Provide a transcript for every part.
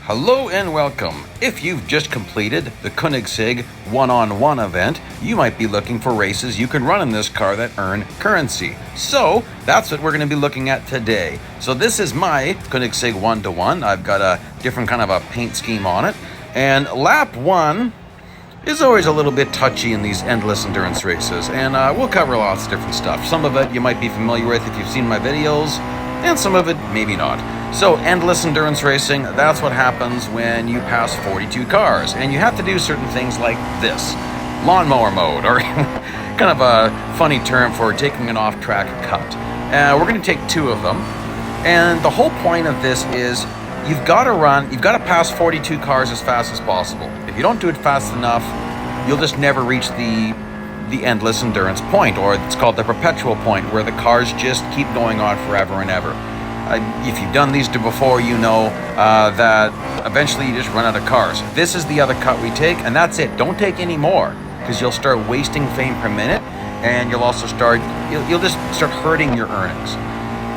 Hello and welcome. If you've just completed the Koenigsegg one-on-one event, you might be looking for races you can run in this car that earn currency. So that's what we're going to be looking at today. So this is my Koenigsegg 1-to-1. I've got a different kind of a paint scheme on it. And lap 1 is always a little bit touchy in these endless endurance races. And we'll cover lots of different stuff. Some of it you might be familiar with if you've seen my videos, and some of it maybe not. So endless endurance racing, that's what happens when you pass 42 cars, and you have to do certain things like this, lawnmower mode, or kind of a funny term for taking an off-track cut. We're going to take 2 of them, and the whole point of this is you've got to pass 42 cars as fast as possible. If you don't do it fast enough, you'll just never reach the endless endurance point, or it's called the perpetual point, where the cars just keep going on forever and ever. If you've done these before, you know that eventually you just run out of cars. This is the other cut we take, and that's it. Don't take any more, because you'll start wasting fame per minute, and you'll also you'll just start hurting your earnings.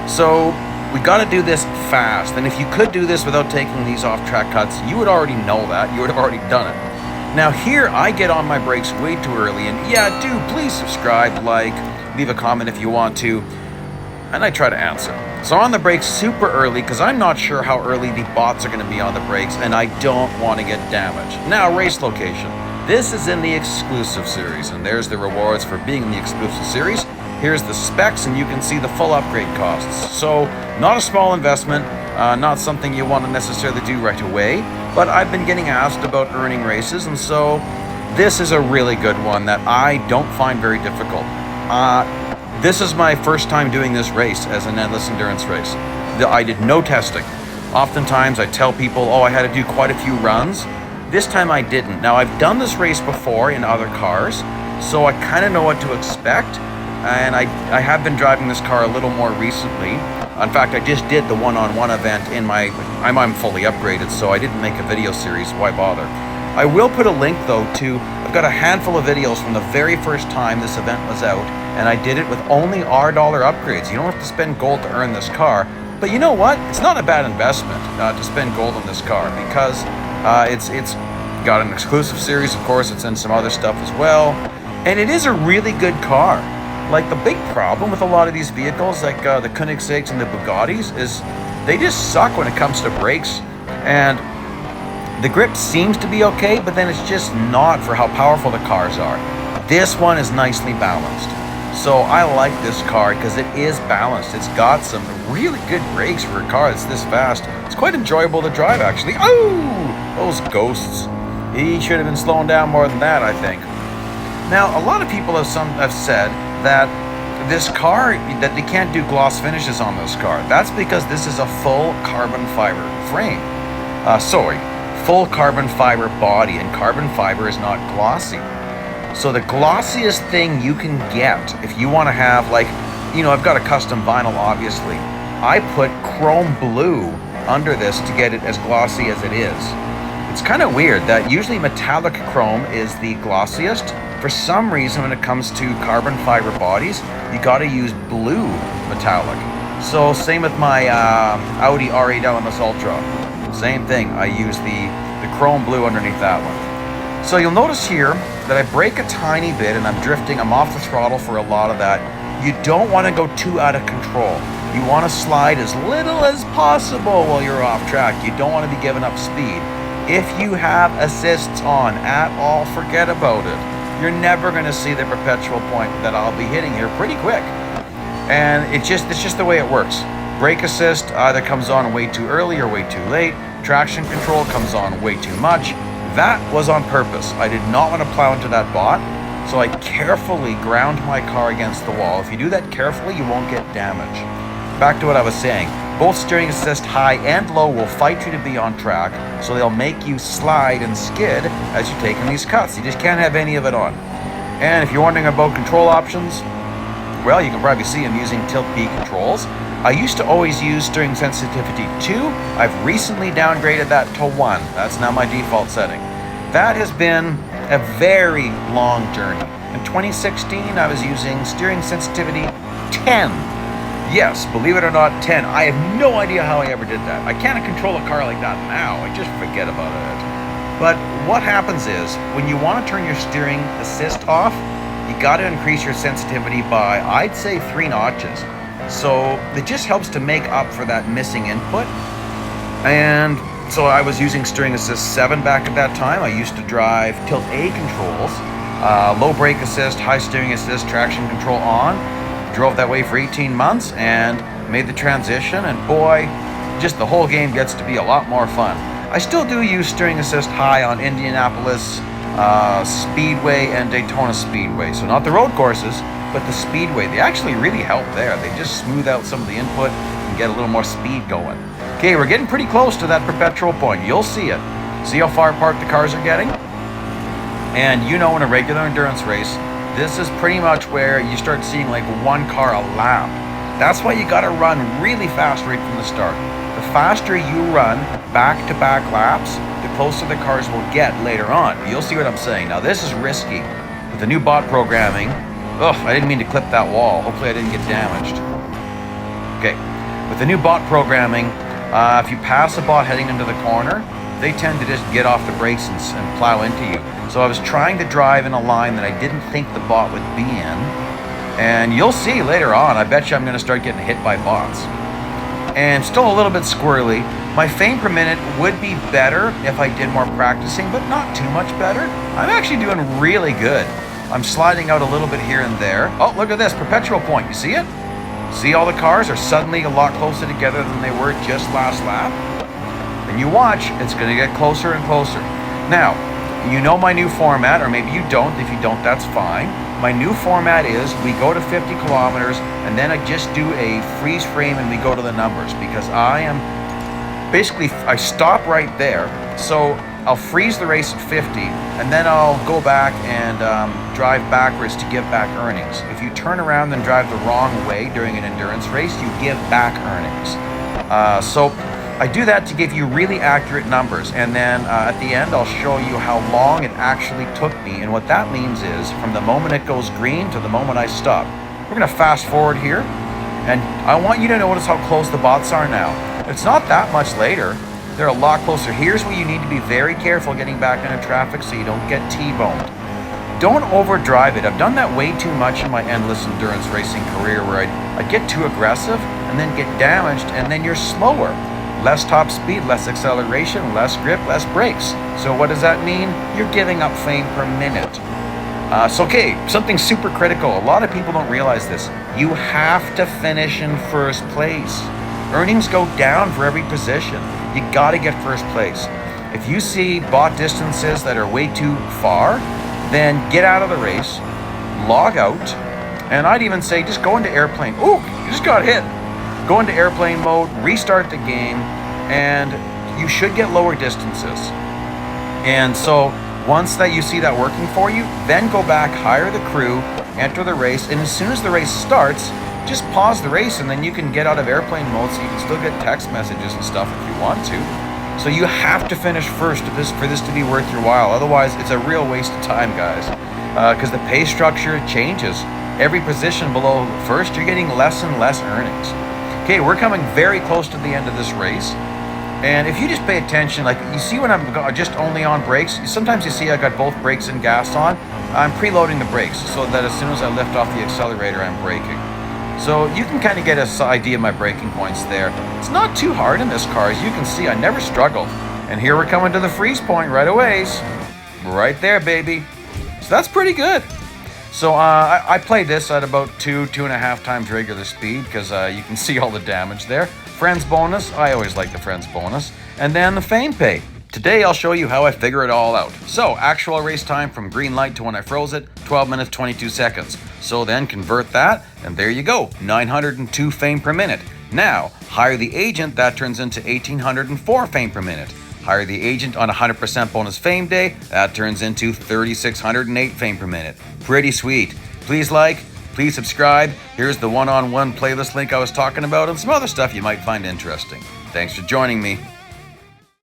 So we got to do this fast, and if you could do this without taking these off-track cuts, you would already know that. You would have already done it. Now here, I get on my brakes way too early, and yeah, do please subscribe, like, leave a comment if you want to, and I try to answer. So on the brakes super early, because I'm not sure how early the bots are going to be on the brakes, and I don't want to get damaged. Now, race location. This is in the exclusive series, and there's the rewards for being in the exclusive series. Here's the specs, and you can see the full upgrade costs. So, not a small investment, not something you want to necessarily do right away, but I've been getting asked about earning races, and so this is a really good one that I don't find very difficult. This is my first time doing this race as an endless endurance race. I did no testing. Oftentimes I tell people, oh, I had to do quite a few runs. This time I didn't. Now, I've done this race before in other cars, so I kind of know what to expect, and I have been driving this car a little more recently. In fact, I just did the one-on-one event in my... I'm fully upgraded, so I didn't make a video series. Why bother? I will put a link, though, to... I've got a handful of videos from the very first time this event was out, and I did it with only $R upgrades. You don't have to spend gold to earn this car. But you know what? It's not a bad investment to spend gold on this car, because it's got an exclusive series, of course. It's in some other stuff as well. And it is a really good car. Like, the big problem with a lot of these vehicles, like the Koenigsegg's and the Bugattis, is they just suck when it comes to brakes. And the grip seems to be okay, but then it's just not for how powerful the cars are. This one is nicely balanced. So I like this car because it is balanced. It's got some really good brakes for a car that's this fast. It's quite enjoyable to drive, actually. Oh, those ghosts. He should have been slowing down more than that, I think. Now, a lot of people have said that this car, that they can't do gloss finishes on this car. That's because this is a full carbon fiber frame. Full carbon fiber body, and carbon fiber is not glossy. So the glossiest thing you can get, if you want to have, like, you know, I've got a custom vinyl, obviously. I put chrome blue under this to get it as glossy as it is. It's kind of weird that usually metallic chrome is the glossiest. For some reason, when it comes to carbon fiber bodies, you got to use blue metallic. So same with my Audi R8 LMS Ultra. Same thing. I use the chrome blue underneath that one. So you'll notice here that I brake a tiny bit, and I'm drifting. I'm off the throttle for a lot of that. You don't want to go too out of control. You want to slide as little as possible while you're off track. You don't want to be giving up speed. If you have assists on at all, forget about it. You're never going to see the perpetual point that I'll be hitting here pretty quick. And it's just the way it works. Brake assist either comes on way too early or way too late. Traction control comes on way too much. That was on purpose. I did not want to plow into that bot, so I carefully ground my car against the wall. If you do that carefully, you won't get damage. Back to what I was saying. Both steering assist high and low will fight you to be on track, so they'll make you slide and skid as you're taking these cuts. You just can't have any of it on. And if you're wondering about control options, well, you can probably see I'm using tilt B controls. I used to always use steering sensitivity 2. I've recently downgraded that to 1. That's now my default setting. That has been a very long journey. In 2016, I was using steering sensitivity 10. Yes, believe it or not, 10. I have no idea how I ever did that. I can't control a car like that now. I just forget about it. But what happens is, when you want to turn your steering assist off, you got to increase your sensitivity by, I'd say, 3 notches. So it just helps to make up for that missing input. And so I was using steering assist 7 back at that time. I used to drive tilt A controls, low brake assist, high steering assist, traction control on. Drove that way for 18 months and made the transition, and boy, just the whole game gets to be a lot more fun. I still do use steering assist high on Indianapolis Speedway and Daytona Speedway. So not the road courses, but the Speedway. They actually really help there. They just smooth out some of the input and get a little more speed going. Okay, we're getting pretty close to that perpetual point. You'll see it. See how far apart the cars are getting? And you know, in a regular endurance race, this is pretty much where you start seeing like 1 car a lap. That's why you gotta run really fast right from the start. The faster you run back-to-back laps, the closer the cars will get later on. You'll see what I'm saying. Now this is risky. With the new bot programming, I didn't mean to clip that wall. Hopefully I didn't get damaged. Okay, with the new bot programming, if you pass a bot heading into the corner, they tend to just get off the brakes and plow into you. So I was trying to drive in a line that I didn't think the bot would be in. And you'll see later on, I bet you I'm gonna start getting hit by bots. And still a little bit squirrely. My fame per minute would be better if I did more practicing, but not too much better. I'm actually doing really good. I'm sliding out a little bit here and there. Oh, look at this, perpetual point, you see it? See, all the cars are suddenly a lot closer together than they were just last lap? And you watch, it's gonna get closer and closer. Now, you know my new format, or maybe you don't. If you don't, that's fine. My new format is we go to 50 kilometers and then I just do a freeze frame and we go to the numbers, because I stop right there. So I'll freeze the race at 50 and then I'll go back and drive backwards to give back earnings. If you turn around and drive the wrong way during an endurance race, you give back earnings. So I do that to give you really accurate numbers, and then at the end I'll show you how long it actually took me, and what that means is from the moment it goes green to the moment I stop. We're going to fast forward here, and I want you to notice how close the bots are now. It's not that much later. They're a lot closer. Here's where you need to be very careful getting back into traffic so you don't get T-boned. Don't overdrive it. I've done that way too much in my endless endurance racing career, where I'd get too aggressive and then get damaged, and then you're slower. Less top speed, less acceleration, less grip, less brakes. So what does that mean? You're giving up fame per minute. Okay, something super critical. A lot of people don't realize this. You have to finish in first place. Earnings go down for every position. You gotta get first place. If you see bot distances that are way too far, then get out of the race, log out, and I'd even say just go into airplane. Ooh, you just got hit. Go into airplane mode, restart the game, and you should get lower distances. And so once that you see that working for you, then go back, hire the crew, enter the race, and as soon as the race starts, just pause the race and then you can get out of airplane mode so you can still get text messages and stuff if you want to. So you have to finish first for this to be worth your while. Otherwise, it's a real waste of time, guys, because the pay structure changes. Every position below first, you're getting less and less earnings. Okay, we're coming very close to the end of this race. And if you just pay attention, like you see when I'm just only on brakes, sometimes you see I got both brakes and gas on. I'm preloading the brakes so that as soon as I lift off the accelerator, I'm braking. So you can kind of get an idea of my braking points there. It's not too hard in this car. As you can see, I never struggled. And here we're coming to the freeze point right away. Right there, baby. So that's pretty good. So I played this at about 2.5 times regular speed because you can see all the damage there. Friends bonus, I always like the friends bonus. And then the fame pay. Today I'll show you how I figure it all out. So actual race time from green light to when I froze it, 12 minutes 22 seconds. So then convert that, and there you go, 902 fame per minute. Now, hire the agent, that turns into 1,804 fame per minute. Hire the agent on 100% bonus fame day, that turns into 3,608 fame per minute. Pretty sweet. Please like, please subscribe. Here's the one-on-one playlist link I was talking about and some other stuff you might find interesting. Thanks for joining me.